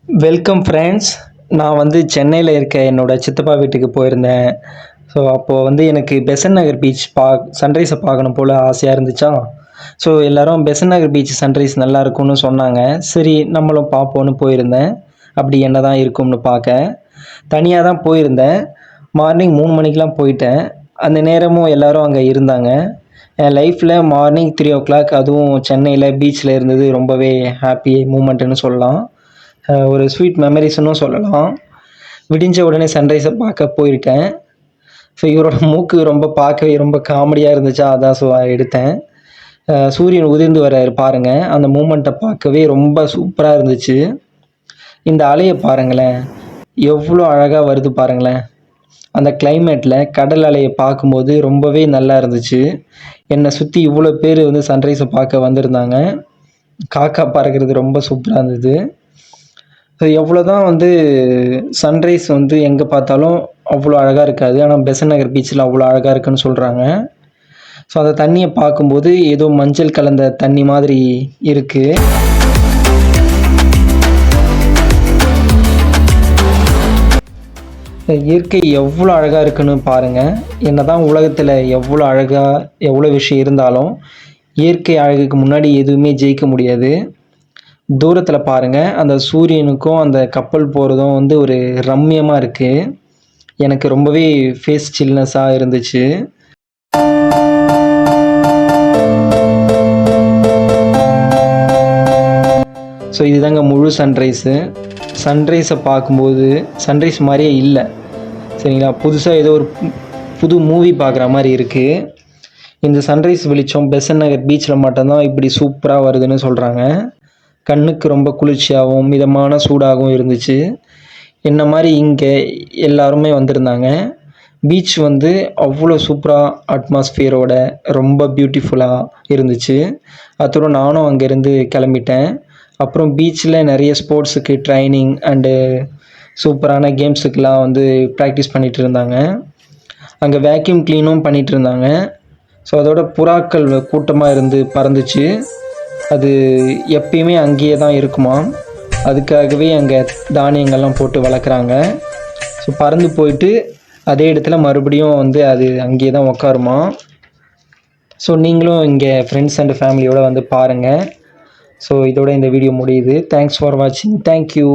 Welcome friends. நான் சென்னையில் இருக்க என்னோடய சித்தப்பா வீட்டுக்கு போயிருந்தேன். ஸோ அப்போது எனக்கு பெசன்ட் நகர் பீச் சன்ரைஸை பார்க்கணும் போல் ஆசையாக இருந்துச்சா. ஸோ எல்லோரும் பெசன்ட் நகர் பீச் சன்ரைஸ் நல்லா இருக்கும்னு சொன்னாங்க. சரி நம்மளும் பார்ப்போன்னு போயிருந்தேன். அப்படி என்ன தான் இருக்கும்னு பார்க்க தனியாக தான் போயிருந்தேன். மார்னிங் 3 மணிக்கெலாம் போயிட்டேன். அந்த நேரமும் எல்லோரும் அங்கே இருந்தாங்க. என் லைஃப்பில் மார்னிங் 3 o'clock அதுவும் சென்னையில் பீச்சில் இருந்தது ரொம்பவே ஹாப்பி மூமெண்ட்டுன்னு சொல்லலாம். ஒரு ஸ்வீட் மெமரிஸ்னும் சொல்லலாம். விடிஞ்ச உடனே சன்ரைஸை பார்க்க போயிருக்கேன். ஸோ இவரோட மூக்கு பார்க்கவே ரொம்ப காமெடியாக இருந்துச்சா, அதான் ஸோ எடுத்தேன். சூரியன் உதிர்ந்து வர்றாரு பாருங்கள். அந்த மூமெண்ட்டை பார்க்கவே ரொம்ப சூப்பராக இருந்துச்சு. இந்த அலையை பாருங்களேன், எவ்வளோ அழகாக வருது பாருங்களேன். அந்த கிளைமேட்டில் கடல் அலையை பார்க்கும்போது ரொம்பவே நல்லா இருந்துச்சு. என்னை சுற்றி இவ்வளோ பேர் சன்ரைஸை பார்க்க வந்திருந்தாங்க. காக்கா பறக்கிறது ரொம்ப சூப்பராக இருந்தது. ஸோ எவ்வளோ தான் சன்ரைஸ் எங்கே பார்த்தாலும் அவ்வளோ அழகாக இருக்காது. ஆனால் பெசன்ட் நகர் பீச்சில் அவ்வளோ அழகாக இருக்குன்னு சொல்கிறாங்க. ஸோ அந்த தண்ணியை பார்க்கும்போது ஏதோ மஞ்சள் கலந்த தண்ணி மாதிரி இருக்குது. இயற்கை எவ்வளோ அழகாக இருக்குன்னு பாருங்கள். என்ன தான் உலகத்தில் எவ்வளோ விஷயம் இருந்தாலும் இயற்கை அழகுக்கு முன்னாடி எதுவுமே ஜெயிக்க முடியாது. தூரத்தில் பாருங்கள், அந்த சூரியனுக்கும் அந்த கப்பல் போகிறதும் ஒரு ரம்மியமாக இருக்குது. எனக்கு ரொம்பவே ஃபேஸ் சில்னஸாக இருந்துச்சு. ஸோ இதுதாங்க முழு சன்ரைஸை பார்க்கும்போது சன்ரைஸ் மாதிரியே இல்லை, சரிங்களா. புதுசாக ஏதோ ஒரு புது மூவி பார்க்குற மாதிரி இருக்குது. இந்த சன்ரைஸ் வெளிச்சம் பெசன்ட் நகர் பீச்சில் மட்டும்தான் இப்படி சூப்பராக வருதுன்னு சொல்கிறாங்க. கண்ணுக்கு ரொம்ப குளிர்ச்சியாகவும் மிதமான சூடாகவும் இருந்துச்சு. என்ன மாதிரி இங்கே எல்லாருமே வந்திருந்தாங்க. பீச் அவ்வளோ சூப்பராக அட்மாஸ்ஃபியரோட ரொம்ப பியூட்டிஃபுல்லாக இருந்துச்சு. அதோட நானும் அங்கேருந்து கிளம்பிட்டேன். அப்புறம் பீச்சில் நிறைய ஸ்போர்ட்ஸுக்கு ட்ரைனிங் அண்டு சூப்பரான கேம்ஸுக்கெலாம் ப்ராக்டிஸ் பண்ணிகிட்டு இருந்தாங்க. அங்கே வேக்யூம் க்ளீனும் பண்ணிகிட்டு இருந்தாங்க. ஸோ அதோட புறாக்கள் கூட்டமாக பறந்துச்சு. அது எப்பயுமே அங்கேயே தான் இருக்குமா. அதுக்காகவே அங்கே தானியங்கள்லாம் போட்டு வளர்க்குறாங்க. ஸோ பறந்து போயிட்டு அதே இடத்துல மறுபடியும் அது அங்கேயே தான் உட்காருமா. ஸோ நீங்களும் இங்கே ஃப்ரெண்ட்ஸ் அண்ட் ஃபேமிலியோடு பாருங்கள். ஸோ இதோட இந்த வீடியோ முடியுது. தேங்க்ஸ் ஃபார் வாட்சிங். தேங்க்யூ.